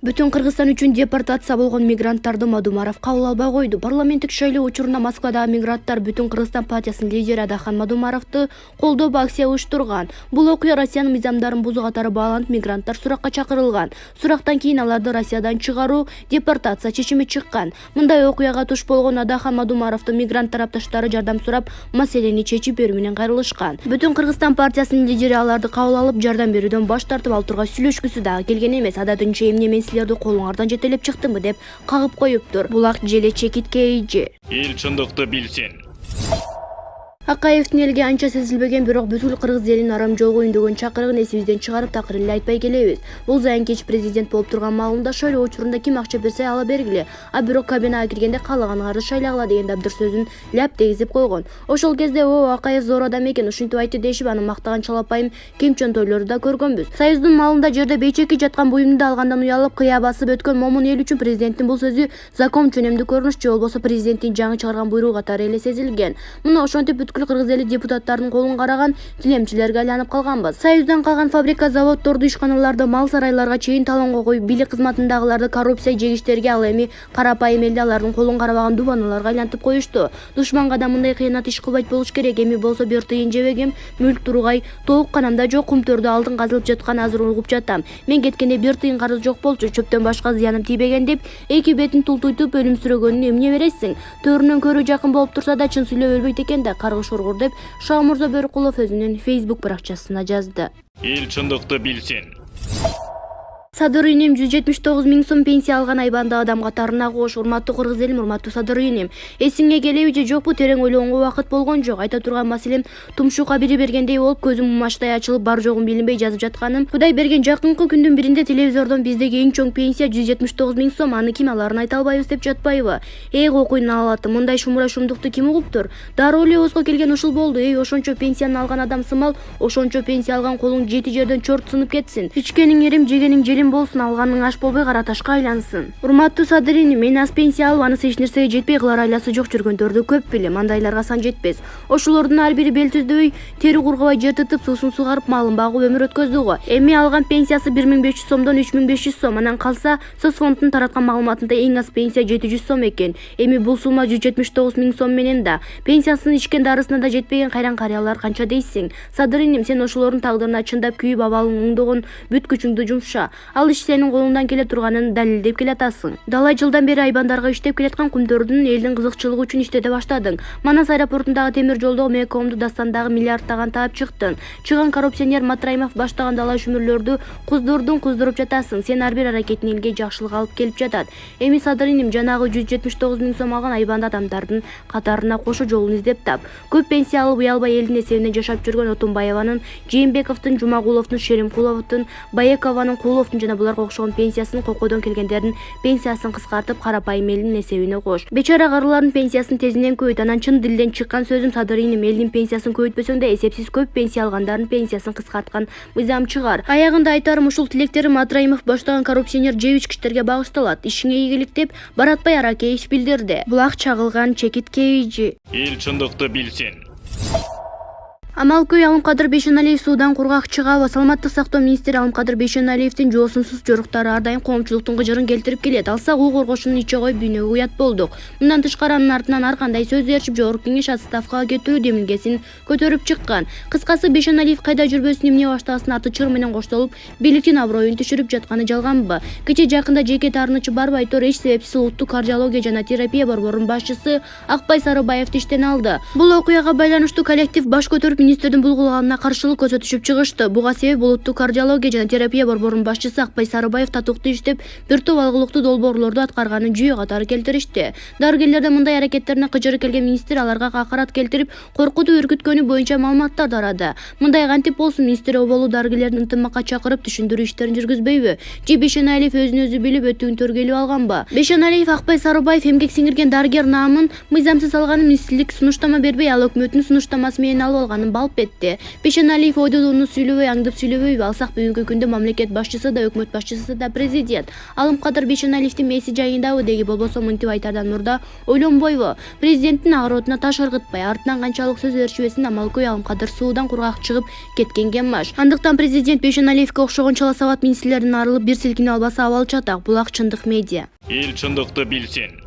Бүтүн Кыргызстан үчүн депортация болгон мигранттарды Мадумаров кабыл албай койду. Парламенттик шайлоо учурунда Москвадагы мигранттар Бүтүн Кыргызстан партиясынын лидери Адахан Мадумаровду колдоп акция уюштурган. Бул окуя Россиянын мыйзамдарын бузуу катары бааланып, мигранттар суракка чакырылган. Сурактан кийин аларды Россиядан чыгаруу, депортация чечими чыккан. Мындай окуяга туш болгон Адахан Мадумаровду мигрант тарапташтары жардам сурап, маселени чечип берүү менен кайрылышкан. Бүтүн Кыргызстан партиясынын лидери аларды кабыл алып, жардам берүүдөн баш тартып, ал тургай сүйлөшкүсү дагы келген эмес. Адатынча эмне силерди колуңардан жетелеп чыктымбы деп кагып коюптур. Булак желе чекитке ийжи. Эл чындыкты билсин. Акаевдин элге анча сезилбеген, бирок бүткүл кыргыз элин арам жолго үндөгөн чакырыгын эсибизден чыгарып такыр эле айтпай келебиз. Бул Заян Кеч президент болуп турган маалында шайлоо учурунда ким акча берсе ала бергиле, а бирок кабинага киргенде каалаганыңарды шайлагыла деген абдыр сөзүн ляп дегизип койгон. Ошол кезде Акаев зор адам экен, ушинтип айтты дешип, аны мактаган чалапайым кемчон тойлорду да көргөнбүз. Союздун малында жерде бейчеки жаткан буюмду алгандан уялып кыя басып өткөн момун эл үчүн президенттин бул сөзү закон чөнөмдүү көрүнүш же болбосо президенттин жаңы чыгарган буйругу катары эле сезилген. Муну ошентип бүткүл кыргыз эли депутаттардын колун караган тилемчилерге айланып калганбыз. Союздан калган фабрика, заводдорду, ишканаларды, мал сарайларга чейин талонго коюп, бийлик кызматындагыларды коррупция жегиштерге, ал эми карапайым элди алардын колун карабаган дубаналарга айлантып коюшту. Душманга да мындай кыянат иш кылбайт болуш керек. Эми болсо бир тыйын жебегем, мүлк тургай, тоок канамда жок, кумтөрдү алдын казылып жаткан азыр угуп жатам. Мен кеткенде бир тыйын карыз жок болчу, чөптөн башка зыяным тийбеген деп эки бетин тултуйтуп өлүмсүрөгөнүн эмне бересиң? Төрүнөн көрүү жакын болуп турса да чын сүйлөп өлбөйт экен да, каргыш ургур деп Шамурза Бөркулов өзүнүн Facebook баракчасына жазды. Эл чындыкты билсин. Садыр үйнем 179 миң сом пенсия алган айбанды адам катарына кош. Урматтуу кыргыз элим, урматтуу Садыр үйнем. Эсиңе келеби же жокпу, терең ойлогонго убакыт болгон жок. Айта турган маселем тумшук абири бергендей болуп, көзүм мумачтай ачылып, бар жогун билинбей жазып жатканым. Кудай берген жакынкы күндүн биринде телевизордон биздеги эң чоң пенсия 179 миң сом, аны ким аларын айта албайбыз деп жатпайбы? Окуйнун алаты, мындай шумура шумдукту ким угуптур? Дароо эле оозго келген ушул болду. Ошончо пенсияны алган адам сымал, ошончо пенсия алган колуң жети жерден чорт сынып кетсин. Ичкениң эрим, жегениң желим болсун, алганың аш болбой кара ташка айлансын. Урматтуу Садырин, мен аз пенсия алып, анысы эч нерсеге жетпей кылар айласы жок жүргөндөрдү көп билем. Андайларга сан жетпес. Ошолордун ар бири бел түздөбөй, тери кургабай жер тытып, суусун сугарып, малын багып өмүр өткөздү го. Эми алган пенсиясы 1500 сомдон 3500 сом. Анан калса, соцфонддун тараткан маалыматында эң аз пенсия 700 сом экен. Эми бул сумма 179 миң сом менен да пенсиясын ичкен дарысына да жетпеген кайран карыялар канча дейсиң? Садыриним, сен ошолордун тагдырына чындап күйүп, абалың оңдогон бүт күчүңдү жумша. Ал иш сенин колуңдан келе турганын далилдеп келатасың. Далай жылдан бери айбандарга иштеп келаткан кумтөрдүн элдин кызыкчылыгы үчүн иштете баштадың. Манас аэропортундагы темир жолдогу Мекомду Дастандагы миллиардтаган таап чыктың. Чыган коррупционер Матраимов баштаган далай шүмүрлөрдү куздуруп жатасың. Сен ар бир аракетиң элге жакшылык алып келип жатат. Эми Садыриним, жанагы 179 миң сом алган айбанды адамдардын катарына кошо жолун издеп тап. Көп пенсия алып уялбай элдин эсебинен жашап жүргөн Отунбаеванын, Жээнбековдун, Жумагуловдун, Шеримкуловдун, Баекованын, Кууловдун жана буларга окшогон пенсиясын, кокодон келгендердин пенсиясын кыскартып, карапайым элдин эсебине кош. Бечара карылардын пенсиясын тезинен көбөйт. Анан чын дилден чыккан сөзүм, Садыриним, элдин пенсиясын көбөйтпөсөң да эсепсиз көп пенсия алгандардын пенсиясын кыскарткан мыйзам чыгар. Аягында айтарым, ушул тилектерим Матраимов баштаган коррупционер же ичкичтерге багышталат. Ишиңе ийгилик деп Баратбай Аракеевич билдирди. Булак чагылган чекитке ийжи. Эл чындыкты билсин. Амалкөй Алымкадыр Бейшеналиев суудан кургак чыгабы. Саламаттык сактоо министри Алымкадыр Бейшеналиевдин жоосунсуз жоруктары ар дайым коомчулуктун кыжырын келтирип келет. Алсак уу коргоошунун иче коюп дүйнөгө уят болдук. Мындан тышкары анын артынан ар кандай сөз ээрчип, жогорку кеңеш отставкага кетирүү демилгесин көтөрүп чыккан. Кыскасы, Бейшеналиев кайда жүрбөсүн, эмне баштагасын аты чыр менен коштолуп, бийликтин аброюн түшүрүп жатканы жалганбы? Кече жакында жеке таарынычы Барбай Тор эч себепсиз улуттук кардиология жана терапия борборунун башчысы Акбай Сарыбаевди иштен алды. Бул окуяга байланыштуу коллектив баш көтөрүп министрдин булгулаганына каршылык көрсөтүшүп чыгышты. Буга себеп улуттук кардиология жана терапия борборунун башчысы Акбай Сарыбаев татыктуу иштеп, бир топ алгылыктуу долбоорлорду аткарганын жүйө катары келтиришти. Дарыгерлердин мындай аракеттерине кыжыры келген министр аларга акарат келтирип, коркутуп үркүткөнү боюнча маалыматтар тарады. Мындай кантип болсун, министр оболу дарыгерлердин ынтымакка чакырып түшүндүрүү иштерин жүргүзбөйбү? Же Бейшеналиев өзүн өзү билип өтүүн төргөлүп алганбы? Бейшеналиев Акбай Сарыбаев эмгек сиңирген дарыгер наамын мыйзамсыз алганын, министрлик сунуштама бербей, ал өкмөттүн сунуштамасы менен алып алганын менен балп этти. Бейшеналиев ойдон сүйлөбөй, аңдып сүйлөбөйбү? Алсак бүгүнкү күндө мамлекет башчысы да, өкмөт башчысы да президент. Алым кадыр Бейшеналиевдин мээси жайындабы деги болбосо мынтип айтардан мурда ойлонбойбу? Президенттин агыротуна таш ыргытпай, артынан канчалык сөз ээрчибесин Амалкөй Алым кадыр суудан кургак чыгып кеткенге маш. Андыктан президент Бейшеналиевке окшогон чала сабат министрлердин арылып бир силкине албаса абал чатак. Булак чындык медиа. Эл чындыкты билсин.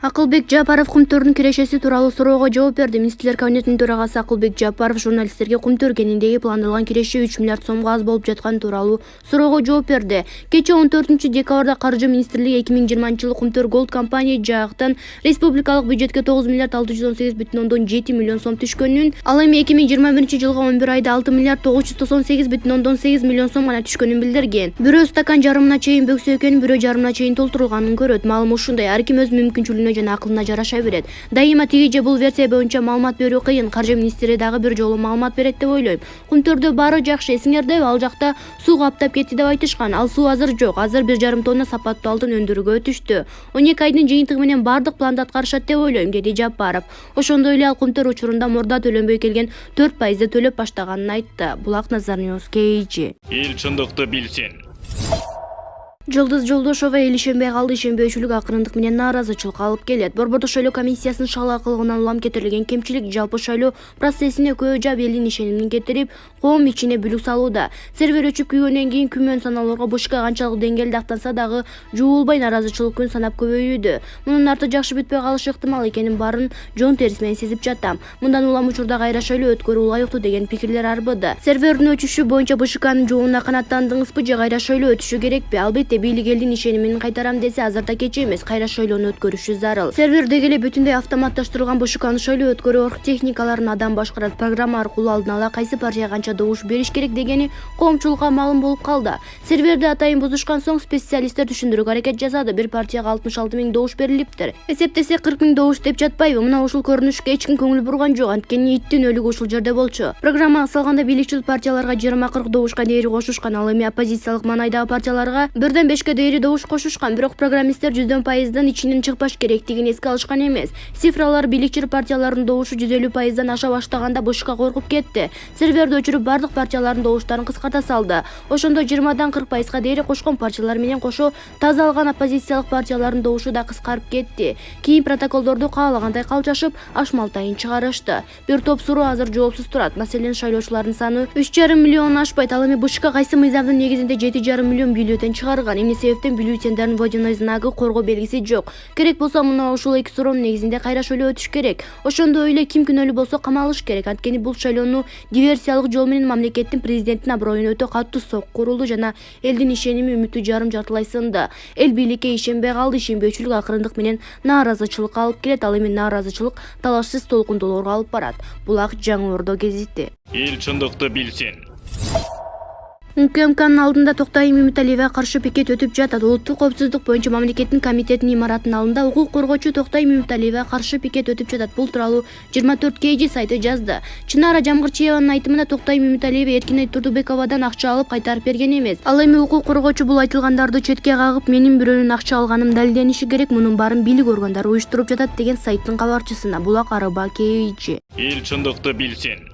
Акылбек Жапаров Кумтөрдүн кирешеси тууралуу суроого жооп берди. Министрлер кабинетинин төрагасы Акылбек Жапаров журналисттерге Кумтөр кенендеги пландалган киреше 3 миллиард сомго аз болуп жатканы тууралуу суроого жооп берди. Кечээ 14-декабрда Каржы министрлиги 2020-жылы Кумтөр Голд компания жактан республикалык бюджетке 9 миллиард 618,7 миллион сом түшкөнүн, ал эми 2021-жылга 11 айда 6 миллиард 998,8 миллион сом гана түшкөнүн билдирген. Бирөө стакан жарымына чейин бөксө экенин, бирөө жарымына чейин толтурулганын көрөт. Маалым ушундай. Ар ким өз мүмкүнчүлүгүнө жана акылына жараша берет. Дайыма тиги же бул версия боюнча маалымат берүү кыйын. Каржы министри дагы бир жолу маалымат берет деп ойлойм. Кумтөрдө баары жакшы. Эсиңерде ал жакта суу каптап кетти деп айтышкан. Ал суу азыр жок. Азыр 1,5 тонна сапаттуу алтын өндүрүүгө өтүштү. 12 айдын жыйынтыгы менен бардык планды аткарышат деп ойлойм, деди Жапаров. Ошондой эле ал Кумтөр учурунда мурда төлөнбөй келген 4% төлөп баштаганын айтты. Булак Назар Ньюс KG. Эл чындыкты билсин. Жылдыз Жолдошова эл ишенбей калды. Ишенбөөчүлүк акырындык менен нааразычылыкка алып келет. Борбордук шайлоо комиссиясынын шалаакылыгынан улам кетирилген кемчилик жалпы шайлоо процессине көбү жап элдин ишенимин кетирип, коом ичине бүлүк салууда. Сервер өчүп күйгөндөн кийин күмөн санаалоого БШК канчалык деңгээлде актанса дагы жуулбай нааразычылык күн санап көбөйүүдө. Мунун арты жакшы бүтпөй калышы ыктымал экенин баарын жон терис менен сезип жатам. Мындан улам учурда кайра шайлоо өткөрүү ылайыктуу деген пикирлер арбыды. Сервердин өчүшү боюнча БШКнын жоонуна канааттандыңызбы же кайра шайлоо өтүшү керекпи? Албетте бийлик элдин ишенимин кайтарам десе азырда кеч эмес, кайра шайлоону өткөрүшү зарыл. Сервер дегеле бүтүндөй автоматташтырылган БШКнын шайлоо өткөрүү оргтехникаларын адам башкарат. Программа аркылуу алдын ала кайсы партия канча добуш бериш керек дегени коомчулукка маалым болуп калды. Серверди атайын бузушкан соң специалисттер түшүндүрүүгө аракет жасады. Бир партияга 66 000 добуш берилиптир. Эсептесе 40 000 добуш деп жатпайбы? Мына ушул көрүнүшкө эч ким көңүл бурган жок. Анткени иттин өлүгү ушул жерде болчу. Программага салганда бийликчил партияларга 20-40 добушка дейри кошушкан. Ал эми оппозициялык маанайдагы партияларга 1-5 дейри добуш кошушкан. Бирок программисттер 100%-дан ичинен чыкпаш керектигин эске алышкан эмес. Цифралар бийликчил партиялардын добушу 150%-дан аша баштаганда БШК коркуп кетти. Серверди өчүрүп бардык партиялардын добуштарын кыскарта салды. Ошондо 20-40%-га дейри кошкон партиялар менен кошо таза алган оппозициялык партиялардын добушу да кыскарып кетти. Кийин протоколдорду каалагандай калчашып, ашмалтайын чыгарышты. Бир топ суроо азыр жоопсуз турат. Маселен, шайлоочулардын саны 3,5 миллион ашпайт. Ал эми БШК кайсы мыйзамдын негизинде 7,5 миллион бюллетень чыгарган. Эмне себептен бюллетендердин водяной знагы коргоо белгиси жок? Керек болсо мына ушул эки суроонун негизинде кайра шайлоо өтүш керек. Ошондой эле ким күнөөлүү болсо камалыш керек. Анткени бул шайлоону диверсиялык жол менен мамлекеттин президенттин аброюна өтө катуу сокку урулду жана элдин ишеними үмүтү жарым-жартылай сынды. Эл бийликке ишенбей калды. Ишенбөөчүлүк акырындык менен нааразычылыкка алып келет. Ал эми нааразычылык талашсыз толкундоолорго алып барат. Булак Жаңы Ордо гезити. Эл чындыкты билсин. УКМКнын алдында Токтай Мемиталиевге каршы пикет өтүп жатат. Улуттук коопсуздук боюнча мамлекеттин комитетинин имаратынын алдында укук коргоочу Токтай Мемиталиевге каршы пикет өтүп жатат. Бул тууралуу 24 KG сайты жазды. Чынара Жамгырчиеванын айтымында Токтай Мемиталиев Эркинай Турдубековадан акча алып кайтарып берген эмес. Ал эми укук коргоочу бул айтылгандарды четке кагып, менин бирөөнүн акча алганым далилдениши керек, мунун баарын бийлик органдары уюштуруп жатат деген сайттын кабарчысына. Булак Арыба KG. Эл чындыкты билсин.